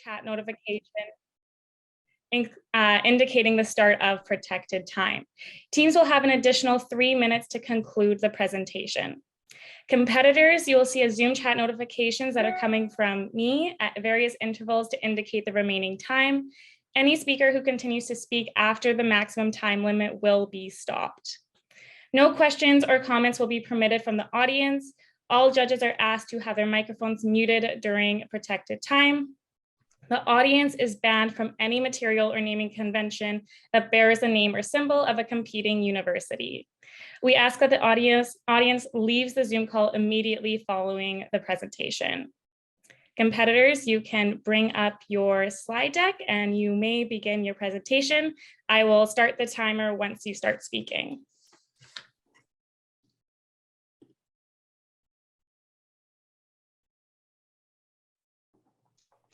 chat notification indicating the start of protected time. Teams will have an additional 3 minutes to conclude the presentation. Competitors, you will see a Zoom chat notifications that are coming from me at various intervals to indicate the remaining time. Any speaker who continues to speak after the maximum time limit will be stopped. No questions or comments will be permitted from the audience. All judges are asked to have their microphones muted during protected time. The audience is banned from any material or naming convention that bears the name or symbol of a competing university. We ask that the audience leaves the Zoom call immediately following the presentation. Competitors, you can bring up your slide deck and you may begin your presentation. I will start the timer once you start speaking.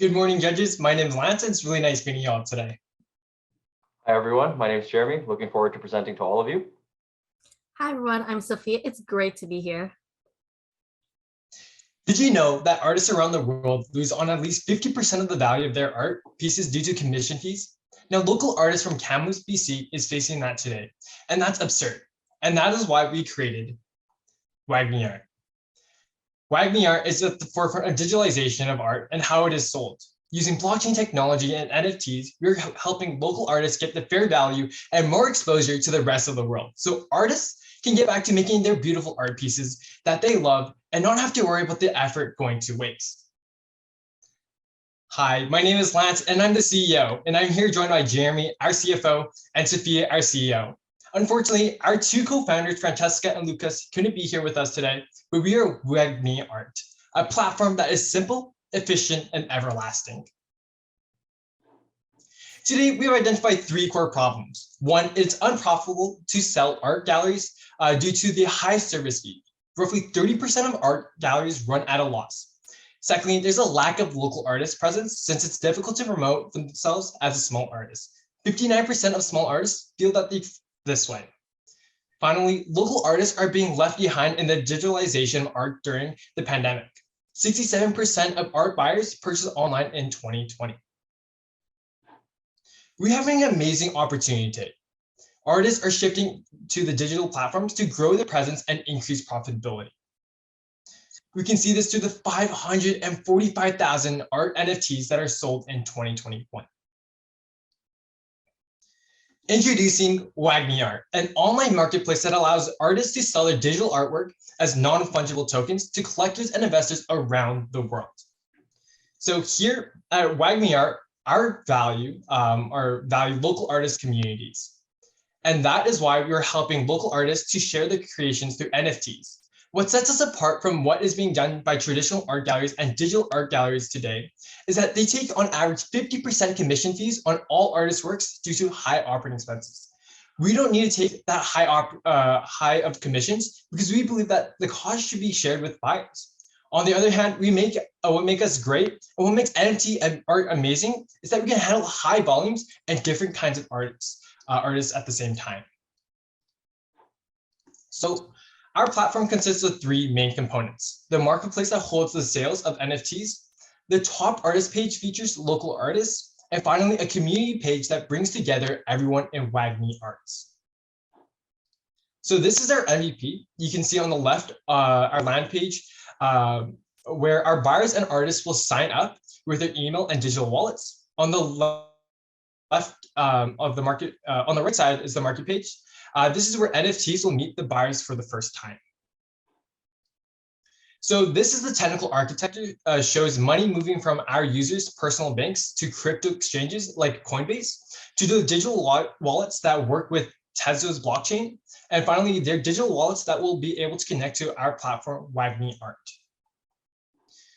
Good morning, judges. My name is Lance, and it's really nice meeting you all today. Hi, everyone. My name is Jeremy. Looking forward to presenting to all of you. Hi, everyone. I'm Sophia. It's great to be here. Did you know that artists around the world lose on at least 50% of the value of their art pieces due to commission fees? Now, local artists from Kamloops, BC is facing that today, and that's absurd. And that is why we created WAGMI Art. WAGMI Art is at the forefront of digitalization of art and how it is sold. Using blockchain technology and NFTs, we're helping local artists get the fair value and more exposure to the rest of the world. So artists can get back to making their beautiful art pieces that they love and not have to worry about the effort going to waste. Hi, my name is Lance and I'm the CEO, and I'm here joined by Jeremy, our CFO, and Sophia, our CEO. Unfortunately, our two co-founders, Francesca and Lucas, couldn't be here with us today, but we are WAGMI Art, a platform that is simple, efficient, and everlasting. Today, we have identified 3 core problems. One, it's unprofitable to sell art galleries due to the high service fee. Roughly 30% of art galleries run at a loss. Secondly, there's a lack of local artist presence since it's difficult to promote themselves as a small artist. 59% of small artists feel that this way. Finally, local artists are being left behind in the digitalization of art during the pandemic. 67% of art buyers purchased online in 2020. We have an amazing opportunity today. Artists are shifting to the digital platforms to grow their presence and increase profitability. We can see this through the 545,000 art NFTs that are sold in 2021. Introducing WAGMI Art, an online marketplace that allows artists to sell their digital artwork as non-fungible tokens to collectors and investors around the world. So here at WAGMI Art, our value local artist communities. And that is why we're helping local artists to share their creations through NFTs. What sets us apart from what is being done by traditional art galleries and digital art galleries today is that they take on average 50% commission fees on all artists' works due to high operating expenses. We don't need to take that high of commissions because we believe that the cost should be shared with buyers. On the other hand, what makes us great and what makes NFT and art amazing is that we can handle high volumes and different kinds of artists at the same time. So our platform consists of 3 main components: the marketplace that holds the sales of NFTs, the top artist page features local artists, and finally a community page that brings together everyone in WAGMI Arts. So this is our MVP. You can see on the left our land page where our buyers and artists will sign up with their email and digital wallets. On the left of the market, on the right side is the market page. This is where NFTs will meet the buyers for the first time. So this is the technical architecture, shows money moving from our users' personal banks to crypto exchanges like Coinbase, to the digital wallets that work with Tesla's blockchain, and finally, their digital wallets that will be able to connect to our platform, WAGMI Art.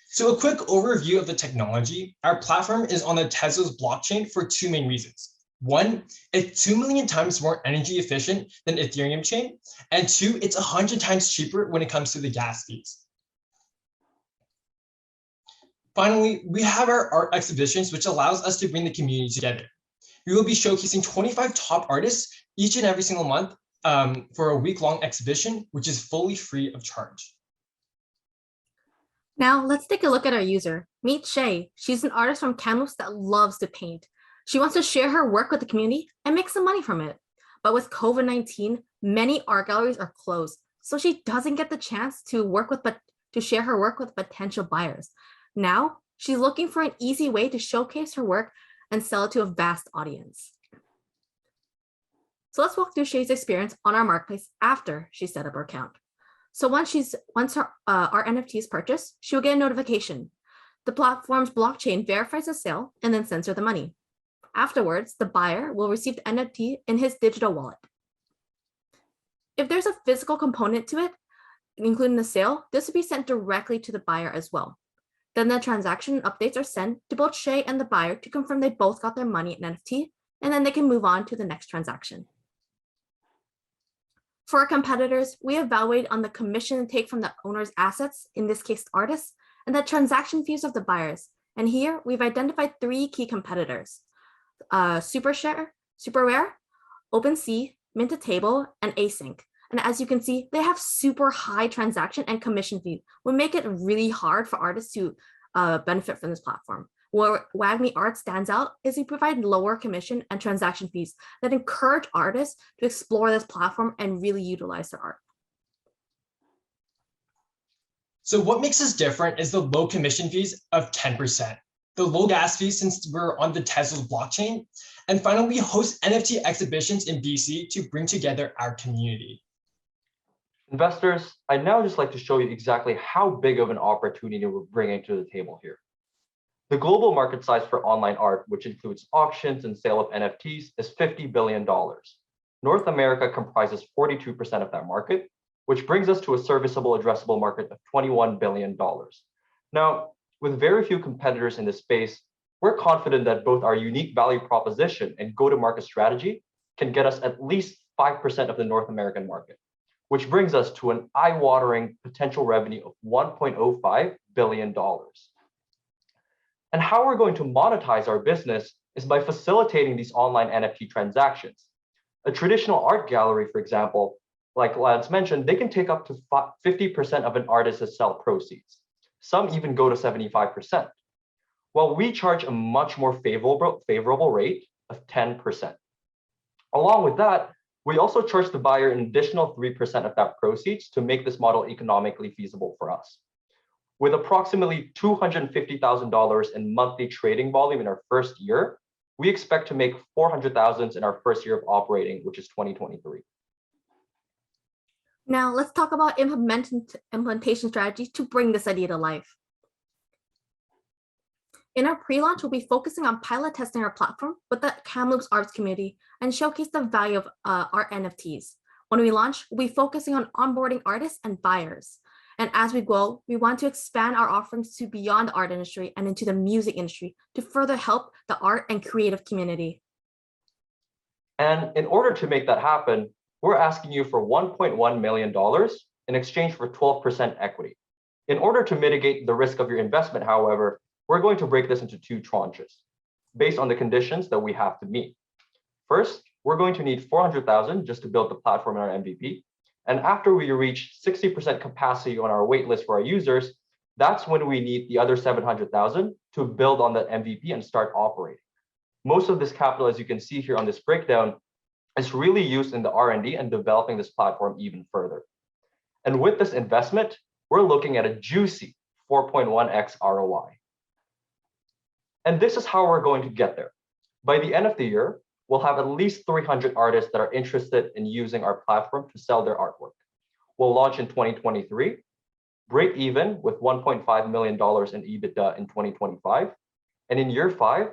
So a quick overview of the technology. Our platform is on the Tesla's blockchain for 2 main reasons. 1, it's 2 million times more energy efficient than Ethereum chain. And 2, it's 100 times cheaper when it comes to the gas fees. Finally, we have our art exhibitions, which allows us to bring the community together. We will be showcasing 25 top artists each and every single month for a week-long exhibition, which is fully free of charge. Now let's take a look at our user. Meet Shay. She's an artist from Kamloops that loves to paint. She wants to share her work with the community and make some money from it. But with COVID-19, many art galleries are closed, so she doesn't get the chance to share her work with potential buyers. Now she's looking for an easy way to showcase her work and sell it to a vast audience. So let's walk through Shay's experience on our marketplace after she set up her account. So once her our NFT is purchased, she will get a notification. The platform's blockchain verifies the sale and then sends her the money. Afterwards, the buyer will receive the NFT in his digital wallet. If there's a physical component to it, including the sale, this will be sent directly to the buyer as well. Then the transaction updates are sent to both Shay and the buyer to confirm they both got their money in NFT, and then they can move on to the next transaction. For our competitors, we evaluate on the commission take from the owner's assets, in this case, artists, and the transaction fees of the buyers. And here we've identified 3 key competitors: Superrare, OpenSea, Mint-A-Table, and Async. And as you can see, they have super high transaction and commission fees, will make it really hard for artists to benefit from this platform. Where WAGMI Art stands out is we provide lower commission and transaction fees that encourage artists to explore this platform and really utilize their art. So what makes us different is the low commission fees of 10%, the low gas fees since we're on the Tesla's blockchain, and finally, we host NFT exhibitions in BC to bring together our community. Investors, I'd now just like to show you exactly how big of an opportunity we're bringing to the table here. The global market size for online art, which includes auctions and sale of NFTs, is $50 billion. North America comprises 42% of that market, which brings us to a serviceable addressable market of $21 billion. Now, with very few competitors in this space, we're confident that both our unique value proposition and go-to-market strategy can get us at least 5% of the North American market, which brings us to an eye-watering potential revenue of $1.05 billion. And how we're going to monetize our business is by facilitating these online NFT transactions. A traditional art gallery, for example, like Lance mentioned, they can take up to 50% of an artist's sell proceeds. Some even go to 75%. While we charge a much more favorable rate of 10%. Along with that, we also charge the buyer an additional 3% of that proceeds to make this model economically feasible for us. With approximately $250,000 in monthly trading volume in our first year, we expect to make $400,000 in our first year of operating, which is 2023. Now let's talk about implementation strategies to bring this idea to life. In our pre-launch, we'll be focusing on pilot testing our platform with the Kamloops arts community and showcase the value of our NFTs. When we launch, we'll be focusing on onboarding artists and buyers. And as we grow, we want to expand our offerings to beyond the art industry and into the music industry to further help the art and creative community. And in order to make that happen, we're asking you for $1.1 million in exchange for 12% equity. In order to mitigate the risk of your investment, however, we're going to break this into 2 tranches based on the conditions that we have to meet. First, we're going to need $400,000 just to build the platform and our MVP. And after we reach 60% capacity on our waitlist for our users, that's when we need the other $700,000 to build on that MVP and start operating. Most of this capital, as you can see here on this breakdown, is really used in the R&D and developing this platform even further. And with this investment, we're looking at a juicy 4.1x ROI. And this is how we're going to get there. By the end of the year, we'll have at least 300 artists that are interested in using our platform to sell their artwork. We'll launch in 2023, break even with $1.5 million in EBITDA in 2025. And in year 5,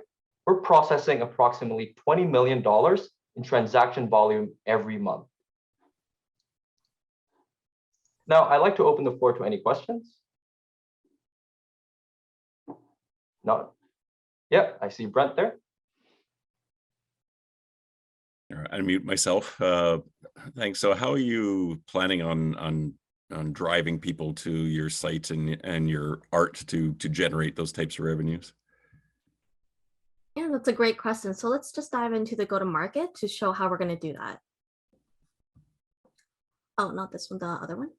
we're processing approximately $20 million in transaction volume every month. Now, I'd like to open the floor to any questions. No? Yeah, I see Brent there. All right, I unmute myself. Thanks. So how are you planning on driving people to your site and your art to generate those types of revenues? Yeah, that's a great question. So let's just dive into the go-to-market to show how we're going to do that. Oh, not this one, the other one.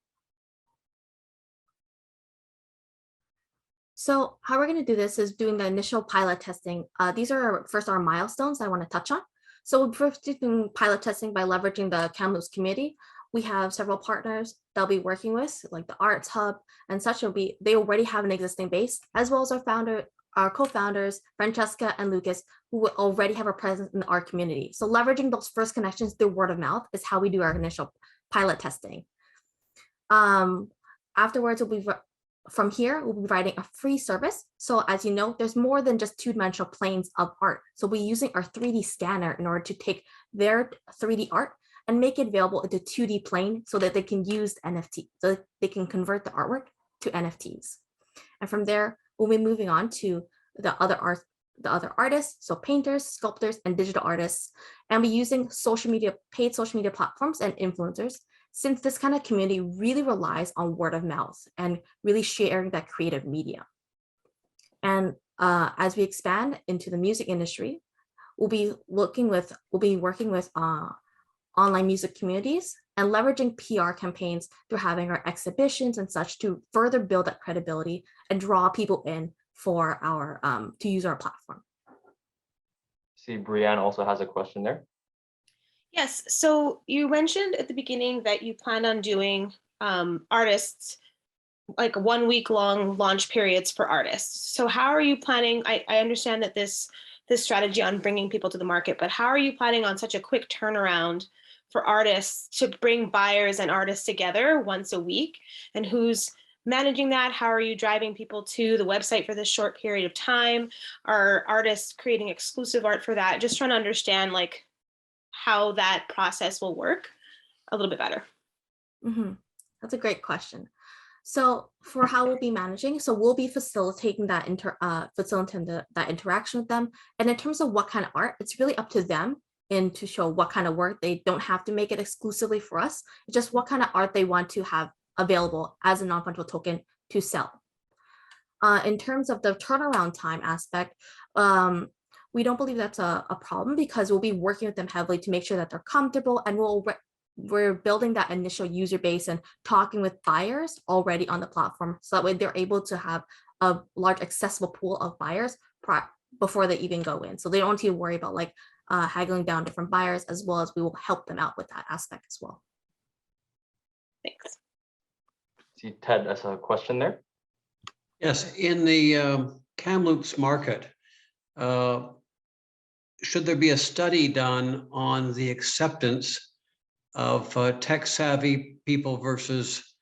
So how we're going to do this is doing the initial pilot testing. These are first our milestones I want to touch on. So we're first doing pilot testing by leveraging the Kamloops community. We have several partners they'll be working with, like the Arts Hub and such. They already have an existing base, as well as our co-founders, Francesca and Lucas, who already have a presence in our community. So leveraging those first connections through word of mouth is how we do our initial pilot testing. Afterwards, from here, we'll be providing a free service. So as you know, there's more than just two-dimensional planes of art. So we're using our 3D scanner in order to take their 3D art and make it available into 2D plane so that they can use NFT, so that they can convert the artwork to NFTs. And from there, we'll be moving on to the other artists, so painters, sculptors, and digital artists, and be using paid social media platforms and influencers, since this kind of community really relies on word of mouth and really sharing that creative media. And as we expand into the music industry, we'll be working with online music communities and leveraging PR campaigns through having our exhibitions and such to further build that credibility and draw people in for our to use our platform. See, Brianne also has a question there. Yes, so you mentioned at the beginning that you plan on doing artists, like 1 week long launch periods for artists. So how are you planning? I understand that this strategy on bringing people to the market, but how are you planning on such a quick turnaround for artists to bring buyers and artists together once a week? And who's managing that? How are you driving people to the website for this short period of time? Are artists creating exclusive art for that? Just trying to understand like how that process will work a little bit better. That's a great question. So for how we'll be managing, so we'll be facilitating that interaction with them. And in terms of what kind of art, it's really up to them and to show what kind of work. They don't have to make it exclusively for us. It's just what kind of art they want to have available as a non-fungible token to sell. In terms of the turnaround time aspect, we don't believe that's a problem because we'll be working with them heavily to make sure that they're comfortable, and we're building that initial user base and talking with buyers already on the platform. So that way they're able to have a large accessible pool of buyers before they even go in. So they don't need to worry about like haggling down different buyers, as well as we will help them out with that aspect as well. Thanks. See, Ted has a question there. Yes, in the Kamloops market, should there be a study done on the acceptance of tech-savvy people versus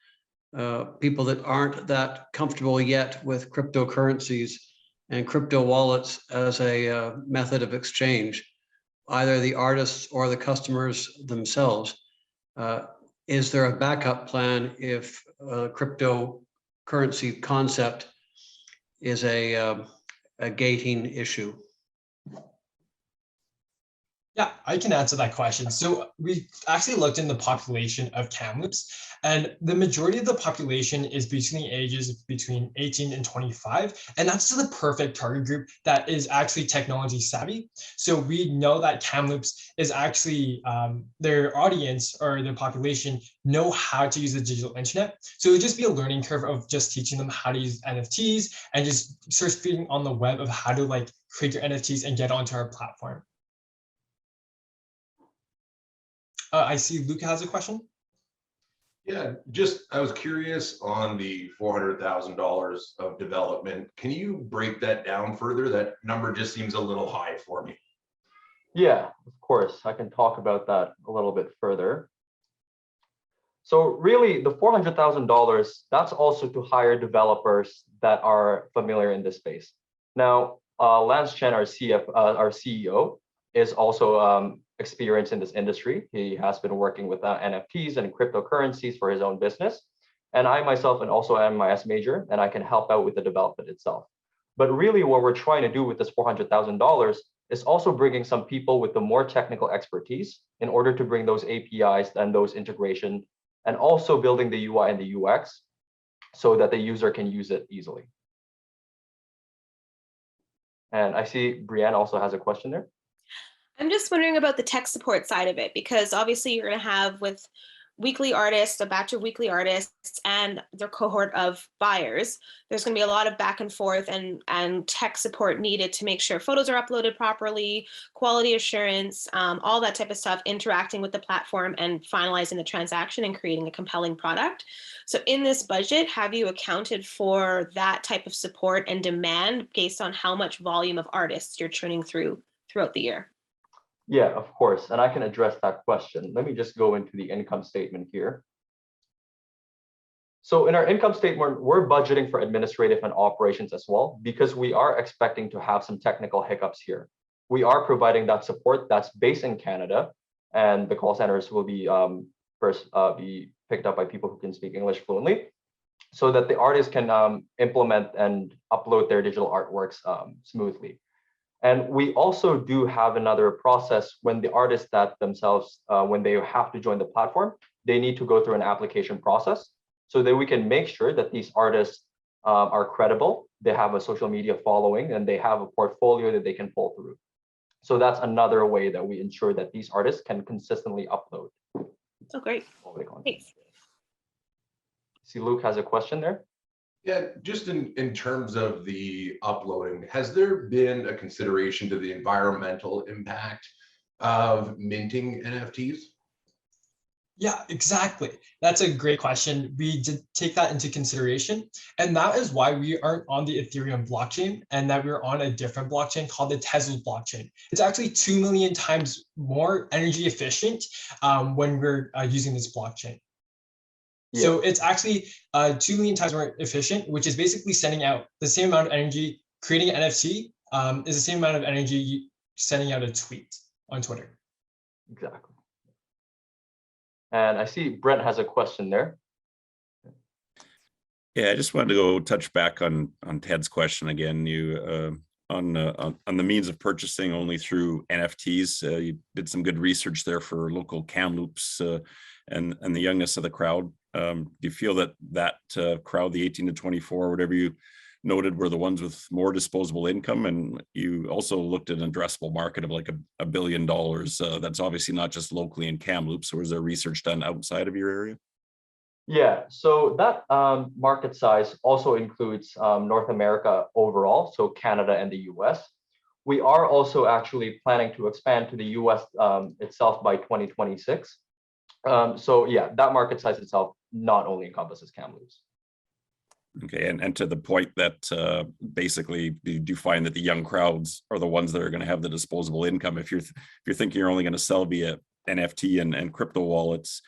people that aren't that comfortable yet with cryptocurrencies and crypto wallets as a method of exchange, either the artists or the customers themselves? Is there a backup plan if cryptocurrency concept is a gating issue? Yeah, I can answer that question. So we actually looked in the population of Kamloops, and the majority of the population is between the ages between 18 and 25. And that's the perfect target group that is actually technology savvy. So we know that Kamloops is actually their audience or their population know how to use the digital internet. So it would just be a learning curve of just teaching them how to use NFTs and just search feeding on the web of how to like create your NFTs and get onto our platform. I see Luca has a question. Yeah, I was curious on the $400,000 of development. Can you break that down further? That number just seems a little high for me. Yeah, of course. I can talk about that a little bit further. So really the $400,000, that's also to hire developers that are familiar in this space. Now, Lance Chen, our CEO, is also experienced in this industry. He has been working with NFTs and cryptocurrencies for his own business. And I myself and also am my S major, and I can help out with the development itself. But really what we're trying to do with this $400,000 is also bringing some people with the more technical expertise in order to bring those APIs and those integration, and also building the UI and the UX so that the user can use it easily. And I see Brianne also has a question there. I'm just wondering about the tech support side of it, because obviously you're going to have with weekly artists, a batch of weekly artists, and their cohort of buyers. There's going to be a lot of back and forth and tech support needed to make sure photos are uploaded properly, quality assurance, all that type of stuff, interacting with the platform and finalizing the transaction and creating a compelling product. So in this budget, have you accounted for that type of support and demand based on how much volume of artists you're churning throughout the year? Yeah, of course. And I can address that question. Let me just go into the income statement here. So in our income statement, we're budgeting for administrative and operations as well, because we are expecting to have some technical hiccups here. We are providing that support that's based in Canada, and the call centers will be be picked up by people who can speak English fluently, so that the artists can implement and upload their digital artworks smoothly. And we also do have another process when the artists that themselves, when they have to join the platform, they need to go through an application process so that we can make sure that these artists are credible, they have a social media following, and they have a portfolio that they can pull through. So that's another way that we ensure that these artists can consistently upload. Oh, great. Thanks. See, Luke has a question there. Yeah, just in terms of the uploading, has there been a consideration to the environmental impact of minting NFTs? Yeah, exactly. That's a great question. We did take that into consideration. And that is why we aren't on the Ethereum blockchain and that we're on a different blockchain called the Tesla blockchain. It's actually 2 million times more energy efficient when we're using this blockchain. Yeah. So it's actually 2 million times more efficient, which is basically sending out the same amount of energy. Creating an NFT is the same amount of energy sending out a tweet on Twitter. Exactly. And I see Brent has a question there. Yeah, I just wanted to go touch back on Ted's question again. You on the means of purchasing only through NFTs. You did some good research there for local Kamloops and the youngness of the crowd. Do you feel that crowd, the 18 to 24, whatever you noted, were the ones with more disposable income? And you also looked at an addressable market of like $1 billion. That's obviously not just locally in Kamloops. So was there research done outside of your area? Yeah, so that market size also includes North America overall, so Canada and the US. We are also actually planning to expand to the US itself by 2026. So yeah, that market size itself not only encompasses Kamloops. Okay, and to the point that basically, do you find that the young crowds are the ones that are going to have the disposable income? If you're thinking you're only going to sell via NFT and crypto wallets,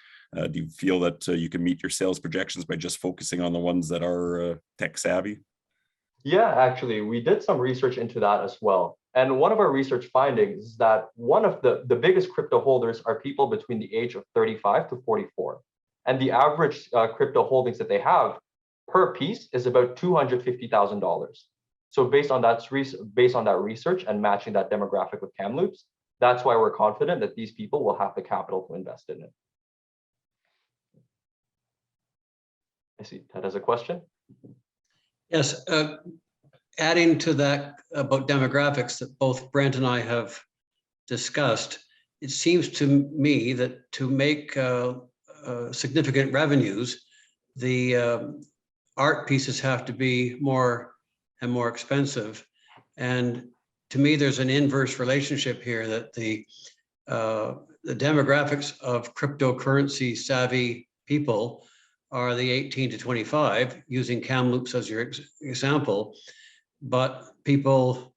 do you feel that you can meet your sales projections by just focusing on the ones that are tech savvy? Yeah, actually, we did some research into that as well. And one of our research findings is that one of the biggest crypto holders are people between the age of 35 to 44. And the average crypto holdings that they have per piece is about $250,000. So based on that research and matching that demographic with Kamloops, that's why we're confident that these people will have the capital to invest in it. I see Ted has a question. Yes, adding to that about demographics that both Brent and I have discussed, it seems to me that to make significant revenues, the art pieces have to be more and more expensive. And to me, there's an inverse relationship here that the demographics of cryptocurrency savvy people are the 18 to 25, using Kamloops as your example, but people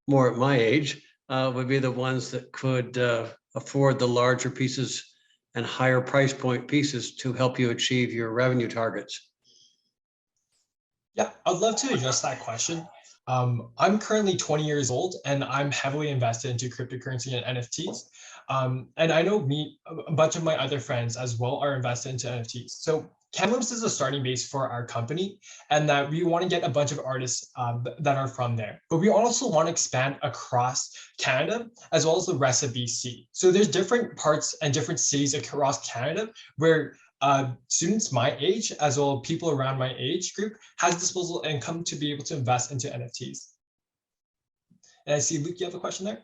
more at my age would be the ones that could afford the larger pieces and higher price point pieces to help you achieve your revenue targets. Yeah, I'd love to address that question. I'm currently 20 years old and I'm heavily invested into cryptocurrency and NFTs. And I know a bunch of my other friends as well are invested into NFTs. So Kamloops is a starting base for our company, and that we want to get a bunch of artists that are from there. But we also want to expand across Canada as well as the rest of BC. So there's different parts and different cities across Canada where students my age, as well as people around my age group, has disposable income to be able to invest into NFTs. And I see, Luke, you have a question there?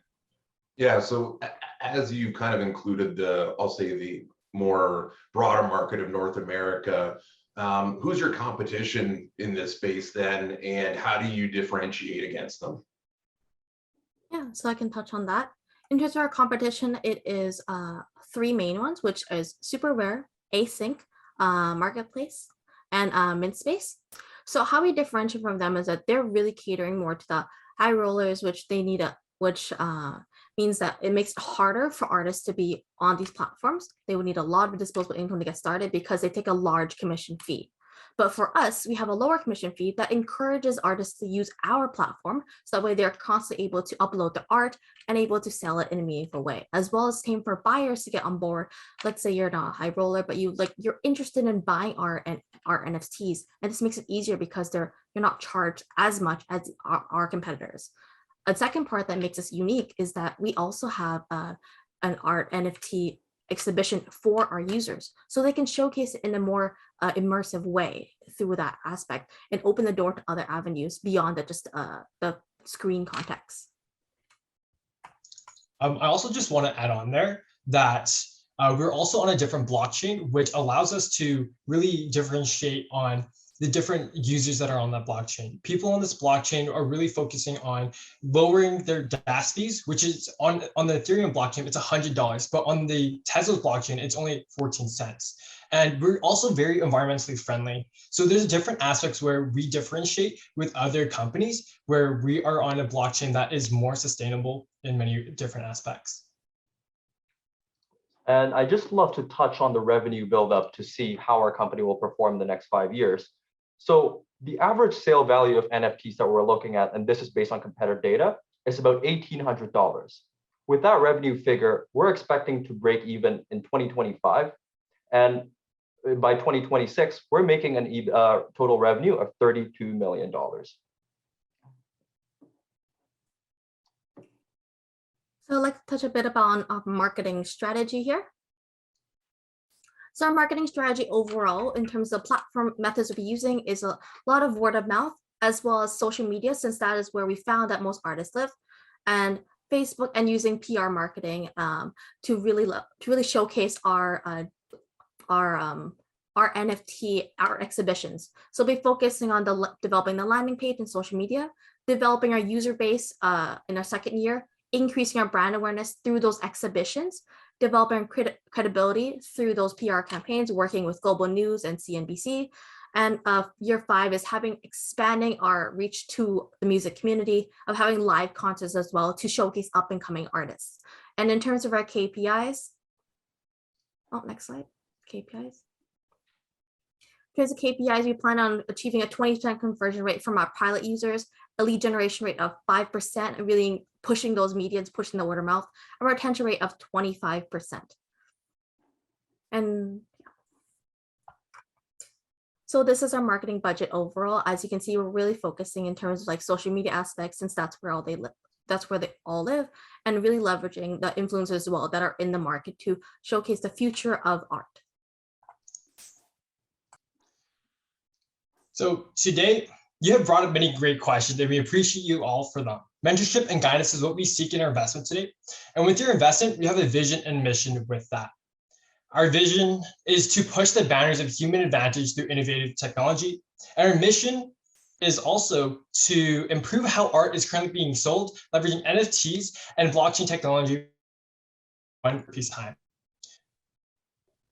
Yeah, so as you kind of included I'll say the more broader market of North America. Who's your competition in this space then, and how do you differentiate against them? Yeah, so I can touch on that. In terms of our competition, it is three main ones, which is Super Rare, Async, Marketplace, and MintSpace. So how we differentiate from them is that they're really catering more to the high rollers, which they need which means that it makes it harder for artists to be on these platforms. They would need a lot of disposable income to get started because they take a large commission fee. But for us, we have a lower commission fee that encourages artists to use our platform. So that way they're constantly able to upload their art and able to sell it in a meaningful way, as well as same for buyers to get on board. Let's say you're not a high roller, but you're interested in buying art and art NFTs. And this makes it easier because you're not charged as much as our competitors. A second part that makes us unique is that we also have an art NFT exhibition for our users, so they can showcase it in a more immersive way through that aspect and open the door to other avenues beyond just the screen context. I also just want to add on there that we're also on a different blockchain, which allows us to really differentiate on the different users that are on that blockchain. People on this blockchain are really focusing on lowering their gas fees, which is on the Ethereum blockchain, it's $100, but on the Tesla's blockchain, it's only 14 cents. And we're also very environmentally friendly. So there's different aspects where we differentiate with other companies, where we are on a blockchain that is more sustainable in many different aspects. And I just love to touch on the revenue buildup to see how our company will perform in the next 5 years. So the average sale value of NFTs that we're looking at, and this is based on competitor data, is about $1,800. With that revenue figure, we're expecting to break even in 2025. And by 2026, we're making an total revenue of $32 million. So I'd like to touch a bit about our marketing strategy here. So our marketing strategy overall, in terms of platform methods we'll be using, is a lot of word of mouth, as well as social media, since that is where we found that most artists live, and Facebook, and using PR marketing to really showcase our NFT, our exhibitions. So we'll be focusing on developing the landing page and social media, developing our user base in our second year, increasing our brand awareness through those exhibitions, developing credibility through those PR campaigns, working with Global News and CNBC. And year 5 is expanding our reach to the music community, of having live concerts as well to showcase up and coming artists. And in terms of our KPIs, next slide, KPIs. In terms of KPIs, we plan on achieving a 20% conversion rate from our pilot users, a lead generation rate of 5%, and really pushing those medians, pushing the word of mouth, a retention rate of 25%. And so this is our marketing budget overall. As you can see, we're really focusing in terms of social media aspects, since that's where they all live, and really leveraging the influencers as well that are in the market to showcase the future of art. So today, you have brought up many great questions, and we appreciate you all for them. Mentorship and guidance is what we seek in our investment today. And with your investment, we have a vision and mission with that. Our vision is to push the boundaries of human advantage through innovative technology. And our mission is also to improve how art is currently being sold, leveraging NFTs and blockchain technology one piece at a time.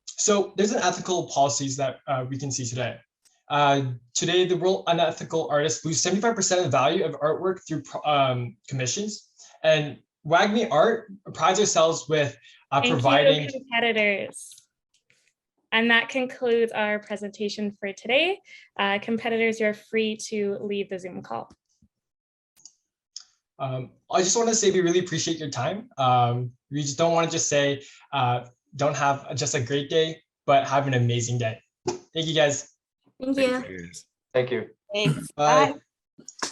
So there's an ethical policies that we can see today. Today, the world unethical artists lose 75% of the value of artwork through commissions. And WAGMI Art prides ourselves with providing Thank you, competitors. And that concludes our presentation for today. Competitors, you're free to leave the Zoom call. I just want to say we really appreciate your time. We just don't want to just say, don't have just a great day, but have an amazing day. Thank you, guys. Thank you. Thank you. Thanks. Bye. Bye.